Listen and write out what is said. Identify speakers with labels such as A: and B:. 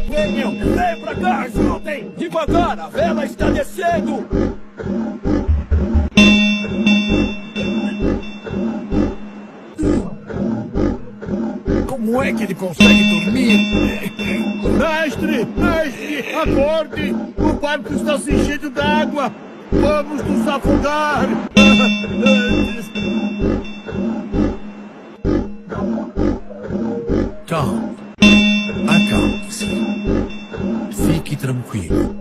A: Venham, vem pra cá, ajudem! Devagar, a vela está descendo! Como é que ele consegue dormir?
B: Mestre! Mestre! Acorde! O barco está se enchendo d'água! Vamos nos afogar!
C: Calma. Acalme-se. Fique tranquilo.